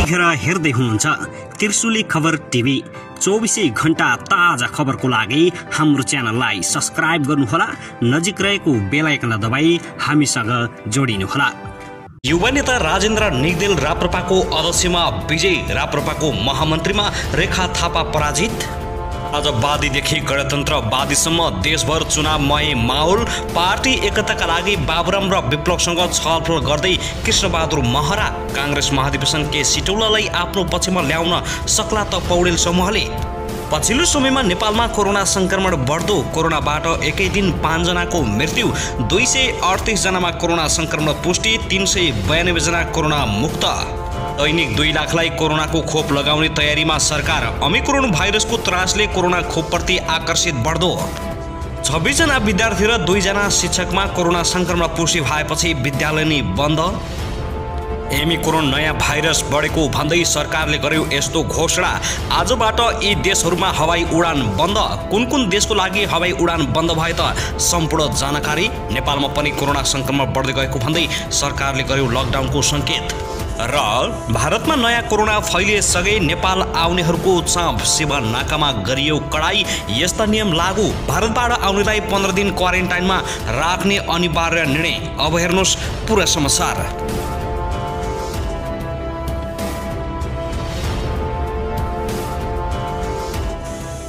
यतिखेर हेर्दै हुनुहुन्छ त्रिशुली खबर टिभी। 24 घण्टा ताजा खबरको लागि हाम्रो च्यानललाई सब्स्क्राइब गर्नुहोला, नजिक रहेको बेल आइकन दबाई हामीसँग जोडिनुहोला। युवा नेता राजेन्द्र निगदेल राप्रपाको अध्यक्षमा विजय, राप्रपाको महामन्त्रीमा रेखा थापा पराजित। आज वादीदेखि गणतन्त्रवादीसम्म देशभर चुनावमय माहौल। पार्टी एकताका लागि बाबुराम र विप्लवसँग छलफल गर्दै कृष्णबहादुर महरा। कांग्रेस महाधिवेशन के सिटौलालाई आफ्नो पक्षमा ल्याउन सक्ला त पौडेल समूहले। पछिल्लो समयमा नेपालमा कोरोना संक्रमण बढ्दो। कोरोनाबाट एकै दिन 5 जनाको मृत्यु, 238 जनामा कोरोना संक्रमण पुष्टि, 392 जना कोरोना मुक्त। दैनिक 2 लाखलाई कोरोनाको खोप लगाउने तयारीमा सरकार। ओमिक्रोन भाइरसको त्रासले कोरोना खोपप्रति आकर्षित बढ्दो। 26 जना विद्यार्थी र 2 जना शिक्षकमा कोरोना संक्रमण पुष्टि भएपछि विद्यालय नै बन्द। ओमिक्रोन नयाँ भाइरस बढेको भन्दै सरकारले गर्यो यस्तो घोषणा। आजबाट यी देशहरूमा हवाई उडान बन्द। कुन कुन देशको लागि हवाई उडान बन्द भए त सम्पूर्ण जानकारी। नेपालमा पनि कोरोना संक्रमण बढ्दै गएको भन्दै सरकारले गर्यो लकडाउनको संकेत। र भारतमा नयाँ कोरोना फैलिएसँगै नेपाल आउनेहरूको चाप। सेवा नाकामा गरियो कडाई। यस्ता नियम लागू। भारतबाट आउनेलाई 15 दिन क्वारेन्टाइनमा राख्ने अनिवार्य निर्णय। अब हेर्नुहोस् पुरा समाचार।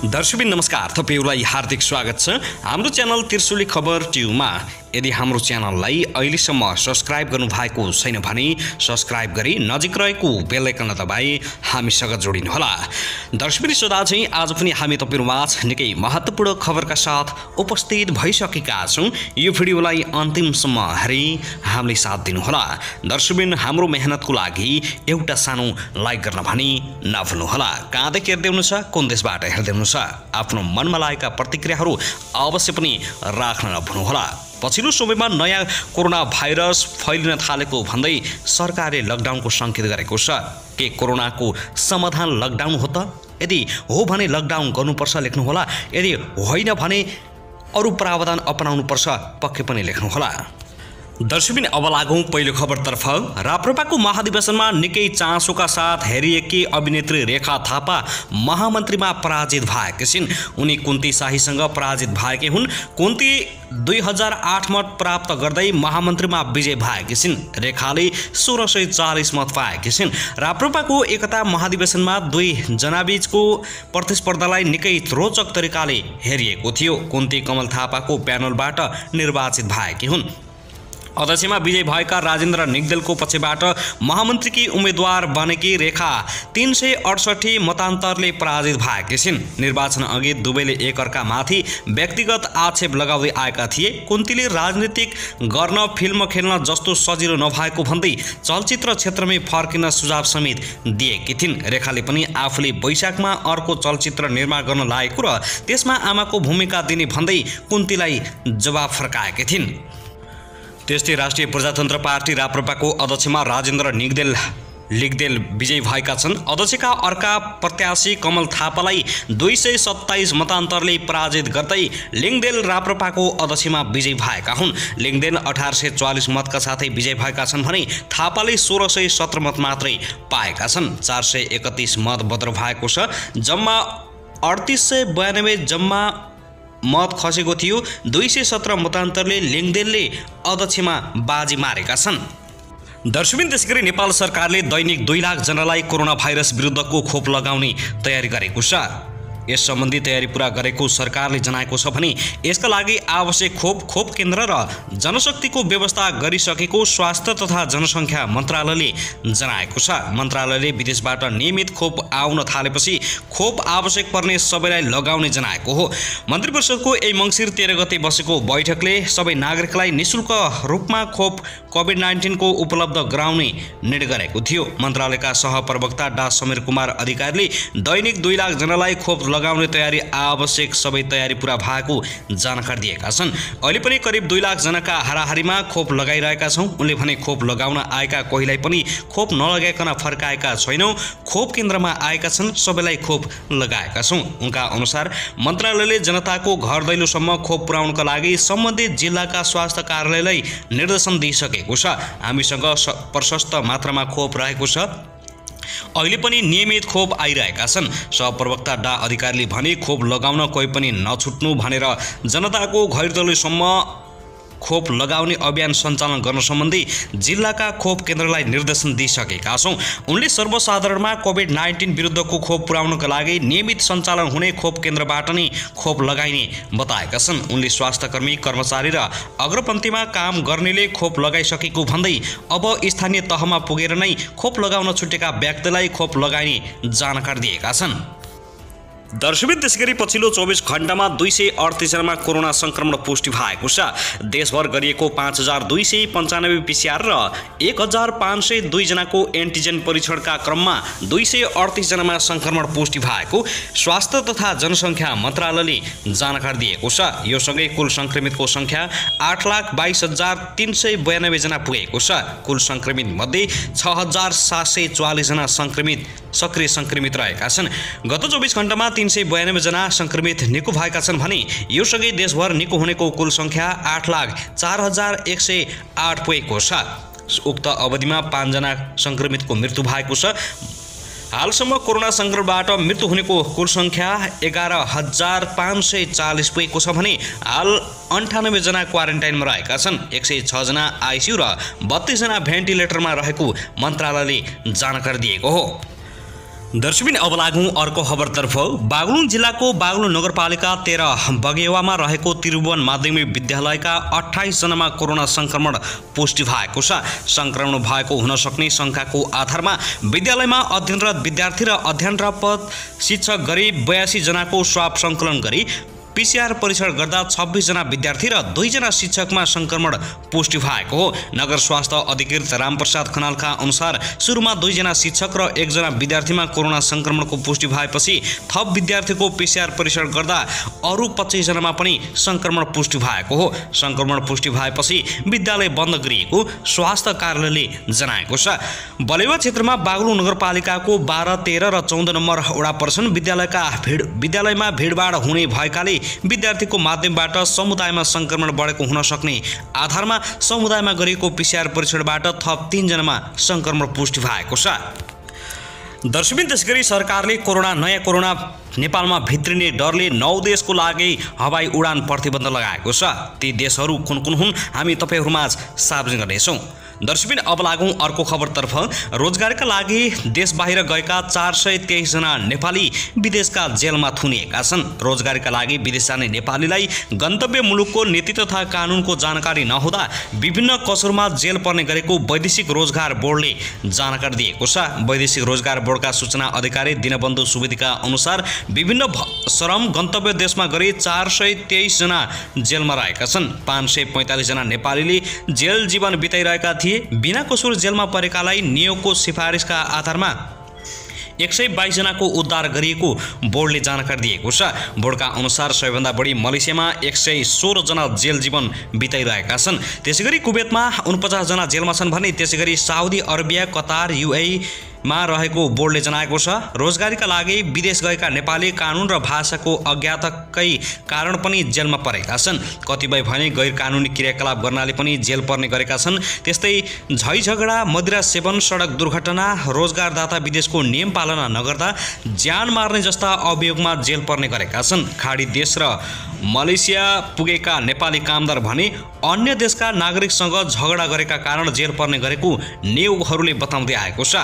दर्शकबिन नमस्कार, तपाईहरुलाई हार्दिक स्वागत छ हाम्रो च्यानल त्रिशुली खबर टिभीमा। यदि हाम्रो च्यानललाई अहिलेसम्म सब्स्क्राइब गर्नु भएको छैन भने सब्स्क्राइब गरी नजिक रहेको बेल आइकन दबाई हामीसँग जोडिनुहोला। दर्शकबिन सदा चाहिँ आज पनि हामी तपाईहरुमाझ निकै महत्त्वपूर्ण खबरका साथ उपस्थित भइसकेका छौं। यो भिडियोलाई अन्तिमसम्म हेरी हामीले साथ दिनुहोला। दर्शकबिन हाम्रो मेहनतको लागि एउटा सानो लाइक गर्न भनी नभुल्नुहोला। कहाँदेखि हेर्दै हुनुहुन्छ, कुन देशबाट हेर्दै हुनुहुन्छ, आफ्नो मनमा लागेका प्रतिक्रियाहरू अवश्य पनि राख्न नभुल्नुहोला। पछिल्लो समयमा नयाँ कोरोना भाइरस फैलिन थालेको भन्दै सरकारले लकडाउनको संकेत गरेको छ। के कोरोनाको समाधान लकडाउन हो त? यदि हो भने लकडाउन गर्नुपर्छ लेख्नुहोला, यदि होइन भने अरू प्रावधान अपनाउनुपर्छ पक्कै पनि लेख्नुहोला। दर्शकबिन अब लागौं पहिलो खबरतर्फ। राप्रपाको महाधिवेशनमा निकै चासोका साथ हेरिएकी अभिनेत्री रेखा थापा महामन्त्रीमा पराजित भएकी छिन्। उनी कुन्ती शाहीसँग पराजित भएकी हुन्। कुन्ती 2008 मत प्राप्त गर्दै महामन्त्रीमा विजय भएकी छिन्। रेखाले 1640 मत पाएकी छिन्। राप्रपाको एकता महाधिवेशनमा 2 जनाबीचको प्रतिस्पर्धालाई निकै रोचक तरिकाले हेरिएको थियो। कुन्ती कमल थापाको प्यानलबाट निर्वाचित भएकी हुन्। अध्यक्षमा विजय भएका राजेन्द्र निगदेलको पक्षबाट महामन्त्रीकी उम्मेदवार बनेकी रेखा 368 मतान्तरले पराजित भएकी छिन्। निर्वाचन अघि दुवैले एकअर्कामाथि व्यक्तिगत आक्षेप लगाउँदै आएका थिए। कुन्तीले राजनीतिक गर्न, फिल्म खेल्न जस्तो सजिलो नभएको भन्दै चलचित्र क्षेत्रमै फर्किन सुझाव समेत दिएकी थिइन्। रेखाले पनि आफूले वैशाखमा अर्को चलचित्र निर्माण गर्न लागेको र त्यसमा आमाको भूमिका दिने भन्दै कुन्तीलाई जवाफ फर्काएकी थिइन्। त्यस्तै राष्ट्रिय प्रजातन्त्र पार्टी राप्रपाको अध्यक्षमा राजेन्द्र निगदेल विजयी भएका छन्। अध्यक्षका अर्का प्रत्याशी कमल थापालाई 227 मतान्तरले पराजित गर्दै लिङदेल राप्रपाको अध्यक्षमा विजयी भएका हुन्। लिङदेल 1844 मतका साथै विजयी भएका छन् भने थापाले 1617 मत मात्रै पाएका छन्। 431 मत बद्र भएको छ। जम्मा 3892 जम्मा मत खसेको थियो। 217 मतान्तरले लिङदेलले अध्यक्षमा बाजी मारेका छन्। दर्शकबिन त्यसैगरी नेपाल सरकारले दैनिक 2 लाख जनालाई कोरोना भाइरस विरुद्धको खोप लगाउने तयारी गरेको छ। यस सम्बन्धी तयारी पूरा गरेको सरकारले जनाएको छ भने यसका लागि आवश्यक खोप केन्द्र र जनशक्तिको व्यवस्था गरिसकेको स्वास्थ्य तथा जनसङ्ख्या मन्त्रालयले जनाएको छ। मन्त्रालयले विदेशबाट नियमित खोप आउन थालेपछि खोप आवश्यक पर्ने सबैलाई लगाउने जनाएको हो। मन्त्री परिषदको यही मङ्सिर 13 गते बसेको बैठकले सबै नागरिकलाई निशुल्क रूपमा खोप कोभिड-19 को उपलब्ध गराउने निर्णय गरेको थियो। मन्त्रालयका सहप्रवक्ता डा समीर कुमार अधिकारीले दैनिक 2 लाख जनालाई खोप लगाउने तयारी आवश्यक सबै तयारी पूरा भएको जानकारी दिएका छन्। अहिले पनि करिब 2 लाख जनाका हाराहारीमा खोप लगाइरहेका छौं। उनले भने खोप लगाउन आएका कोहीलाई पनि खोप नलगाइकन फर्काएका छैनौं। खोप केन्द्रमा आएका छन्, सबैलाई खोप लगाएका छौं। उनका अनुसार मन्त्रालयले जनताको घर दैलोसम्म खोप पुर्याउनका लागि सम्बन्धित जिल्लाका स्वास्थ्य कार्यालयलाई निर्देशन दिइसकेको छ। हामीसँग प्रशस्त मात्रामा खोप रहेको छ। अहिले पनि नियमित खोप आइरहेका छन्। सहप्रवक्ता डा अधिकारीले भने खोप लगाउन कोही पनि नछुट्नु भनेर जनताको घरतलुसम्म खोप लगाउने अभियान सञ्चालन गर्न सम्बन्धी जिल्लाका खोप केन्द्रलाई निर्देशन दिइसकेका छौँ। उनले सर्वसाधारणमा कोभिड-19 विरुद्धको खोप पुर्याउनका लागि नियमित सञ्चालन हुने खोप केन्द्रबाट नै खोप लगाइने बताएका छन्। उनले स्वास्थ्यकर्मी, कर्मचारी र अग्रपन्थीमा काम गर्नेले खोप लगाइसकेको भन्दै अब स्थानीय तहमा पुगेर नै खोप लगाउन छुटेका व्यक्तिलाई खोप लगाइने जानकारी दिएका छन्। दर्शकबिन त्यसैगरी पछिल्लो 24 घण्टामा 238 जनामा कोरोना संक्रमण पुष्टि भएको छ। देशभर गरिएको 5295 पीसीआर र 1502 जनाको एन्टिजेन परीक्षणका क्रममा 238 जनामा संक्रमण पुष्टि भएको स्वास्थ्य तथा जनसङ्ख्या मन्त्रालयले जानकारी दिएको छ। यो सँगै कुल संक्रमितको संख्या 8,22,392 जना पुगेको छ। कुल संक्रमित मध्ये 6,744 जना सक्रिय संक्रमित रहेका छन्। गत 24 घण्टामा 392 जना संक्रमित निको भएका छन् भने यो सँगै देशभर निको हुनेको कुल संख्या 8,04,108 पुगेको छ। उक्त अवधिमा 5 जना संक्रमितको मृत्यु भएको छ। हालसम्म कोरोना संक्रमणबाट मृत्यु हुनेको कुल संख्या 11,540 पुगेको छ भने हाल 98 जना क्वारेन्टाइनमा रहेका छन्। 106 जना आइसियु र 32 जना भेन्टिलेटरमा रहेको मन्त्रालयले जानकारी दिएको हो। दर्शकबिन अब लागौं अर्को खबरतर्फ। बागलुङ जिल्लाको बागलुङ नगरपालिका 13 बगेवामा रहेको त्रिभुवन माध्यमिक विद्यालयका 28 जनामा कोरोना संक्रमण पुष्टि भएको छ। संक्रमण भएको हुन सक्ने शंकाको आधारमा विद्यालयमा अध्ययनरत विद्यार्थी र अध्ययनरत शिक्षक गरी 82 जनाको स्वाब सङ्कलन गरी पीसीआर परीक्षण गर्दा 26 जना विद्यार्थी र 2 जना शिक्षकमा संक्रमण पुष्टि भएको हो। नगर स्वास्थ्य अधिकृत रामप्रसाद खनालका अनुसार सुरुमा 2 जना शिक्षक र 1 जना विद्यार्थीमा कोरोना संक्रमणको पुष्टि भएपछि थप विद्यार्थीको पीसीआर परीक्षण गर्दा अरु 25 जनामा पनि संक्रमण पुष्टि भएको हो। संक्रमण पुष्टि भएपछि विद्यालय बन्द गरिएको स्वास्थ्य कार्यालयले जनाएको छ। बलेवा क्षेत्रमा बागलुङ नगरपालिकाको 12, 13 र 14 नम्बर वडा पर्छन्। विद्यालयमा भिडभाड हुने भएकाले विद्यार्थीको माध्यमबाट समुदायमा संक्रमण बढेको हुन सक्ने आधारमा समुदायमा गरिएको पीसीआर परीक्षणबाट थप 3 जनामा संक्रमण पुष्टि भएको छ। दर्शकबिन त्यसैगरी सरकारले नयाँ कोरोना नेपालमा भित्रिने डरले 9 देशको लागि हवाई उडान प्रतिबन्ध लगाएको छ। ती देशहरू कुन कुन हुन् हामी तपाईहरुमाझ सार्वजनिक गर्नेछौँ। दर्शकबिन अब लागौं अर्को खबरतर्फ। रोजगारीका लागि देश बाहिर गएका 423 जना नेपाली विदेशका जेलमा थुनिएका छन्। रोजगारीका लागि विदेश जाने नेपालीलाई गन्तव्य मुलुकको नीति तथा कानुनको जानकारी नहुँदा विभिन्न कसुरमा जेल पर्ने गरेको वैदेशिक रोजगार बोर्डले जानकारी दिएको छ। वैदेशिक रोजगार बोर्डका सूचना अधिकारी दिनबन्धु सुवेदीका अनुसार विभिन्न श्रम गन्तव्य देशमा गरी 423 जना जेलमा रहेका छन्। 545 जना नेपालीले जेल जीवन बिताइरहेका थिए। बिना कसुर जेलमा परेकालाई नियोगको सिफारिसका आधारमा 122 जनाको उद्धार गरिएको बोर्डले जानकारी दिएको छ। बोर्डका अनुसार सबैभन्दा बढी मलेसियामा 116 जना जेल जीवन बिताइरहेका छन्। त्यसैगरी कुवेतमा 49 जना जेलमा छन् भने त्यसैगरी साउदी अरबिया, कतार, युएई मा रहेको बोर्डले जनाएको छ। रोजगारीका लागि विदेश गएका नेपाली कानुन र भाषाको अज्ञातकै कारण पनि जेलमा परेका छन्। कतिपय भने गैर कानुनी क्रियाकलाप गर्नाले पनि जेल पर्ने गरेका छन्। त्यस्तै झैझगडा, मदिरा सेवन, सडक दुर्घटना, रोजगारदाता विदेशको नियम पालना नगर्दा ज्यान मार्ने जस्ता अभियोगमा जेल पर्ने गरेका छन्। खाडी देश र मलेसिया पुगेका नेपाली कामदार भने अन्य देशका नागरिकसँग झगडा गरेका कारण जेल पर्ने गरेको नियोगहरूले बताउँदै आएको छ।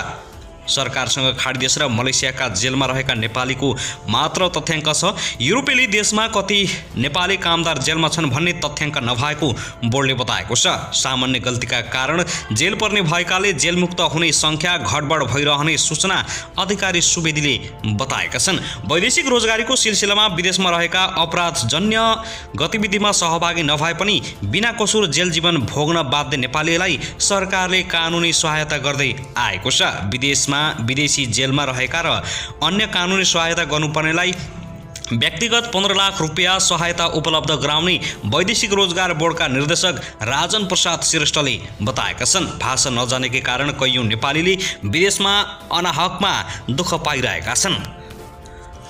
सरकारसँग खाडी देश र मलेसियाका जेलमा रहेका नेपालीको मात्र तथ्याङ्क छ। युरोपेली देशमा कति नेपाली कामदार जेलमा छन् भन्ने तथ्याङ्क नभएको बोर्डले बताएको छ। सामान्य गल्तीका कारण जेल पर्ने भएकाले जेलमुक्त हुने संख्या घटबड भइरहने सूचना अधिकारी सुवेदीले बताएका छन्। वैदेशिक रोजगारीको सिलसिलामा विदेशमा रहेका अपराधजन्य गतिविधिमा सहभागी नभए पनि बिना कसुर जेल जीवन भोग्न बाध्य नेपालीलाई सरकारले कानुनी सहायता गर्दै आएको छ। विदेशी जेलमा रहेका र अन्य कानुनी सहायता गर्नुपर्नेलाई व्यक्तिगत 15 लाख रुपियाँ सहायता उपलब्ध गराउने वैदेशिक रोजगार बोर्डका निर्देशक राजन प्रसाद श्रेष्ठले बताएका छन्। भाषा नजानेकै कारण कैयौं नेपालीले विदेशमा अनाहकमा दुःख पाइरहेका छन्।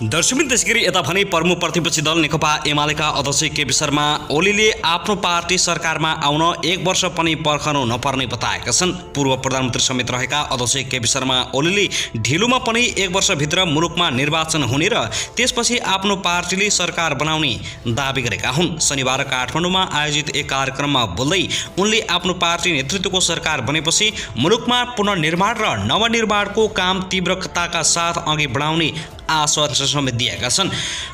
दर्शकबिन त्यसैगरी यता भने प्रमुख प्रतिपक्षी दल नेकपा एमालेका अध्यक्ष केपी शर्मा ओलीले आफ्नो पार्टी सरकारमा आउन 1 वर्ष पनि पर्खनु नपर्ने बताएका छन्। पूर्व प्रधानमन्त्री समेत रहेका अध्यक्ष केपी शर्मा ओलीले ढिलोमा पनि 1 वर्षभित्र मुलुकमा निर्वाचन हुने र त्यसपछि आफ्नो पार्टीले सरकार बनाउने दाबी गरेका हुन्। शनिबार काठमाडौँमा आयोजित एक कार्यक्रममा बोल्दै उनले आफ्नो पार्टी नेतृत्वको सरकार बनेपछि मुलुकमा पुनर्निर्माण र नवनिर्माणको काम तीव्रताका साथ अघि बढाउने आश्वासन समेत दिएका छन्।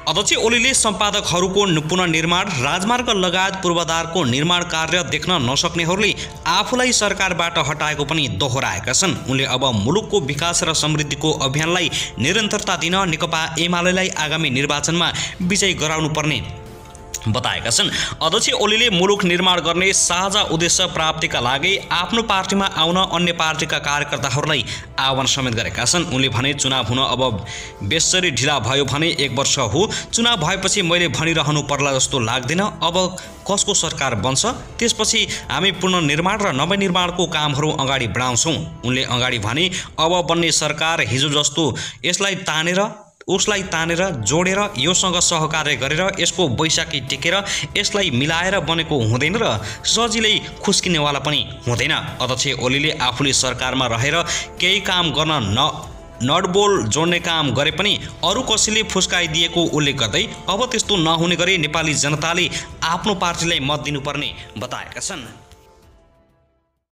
अध्यक्ष ओलीले सम्पादकहरूको पुनर्निर्माण, राजमार्ग लगायत पूर्वाधारको निर्माण कार्य देख्न नसक्नेहरूले आफूलाई सरकारबाट हटाएको पनि दोहोऱ्याएका छन्। उनले अब मुलुकको विकास र समृद्धिको अभियानलाई निरन्तरता दिन नेकपा एमालेलाई आगामी निर्वाचनमा विजयी गराउनुपर्ने बताएका छन्। अध्यक्ष ओलीले मुलुक निर्माण गर्ने साझा उद्देश्य प्राप्तिका लागि आफ्नो पार्टीमा आउन अन्य पार्टीका कार्यकर्ताहरूलाई आह्वान समेत गरेका छन्। उनले भने चुनाव हुन अब बेसरी ढिला भयो भने 1 वर्ष हो, चुनाव भएपछि मैले भनिरहनु पर्ला जस्तो लाग्दैन। अब कसको सरकार बन्छ त्यसपछि हामी पुनर्निर्माण र नवनिर्माणको कामहरू अगाडि बढाउँछौँ। उनले अगाडि भने अब बन्ने सरकार हिजो जस्तो उसलाई तानेर जोडेर योसँग सहकार्य गरेर यसको बैशाखी टेकेर यसलाई मिलाएर बनेको हुँदैन र सजिलै खुस्किनेवाला पनि हुँदैन। अध्यक्ष ओलीले आफूले सरकारमा रहेर केही काम गर्न नडबोल जोड्ने काम गरे पनि अरू कसैले फुस्काइदिएको उल्लेख गर्दै अब त्यस्तो नहुने गरी नेपाली जनताले आफ्नो पार्टीलाई मत दिनुपर्ने बताएका छन्।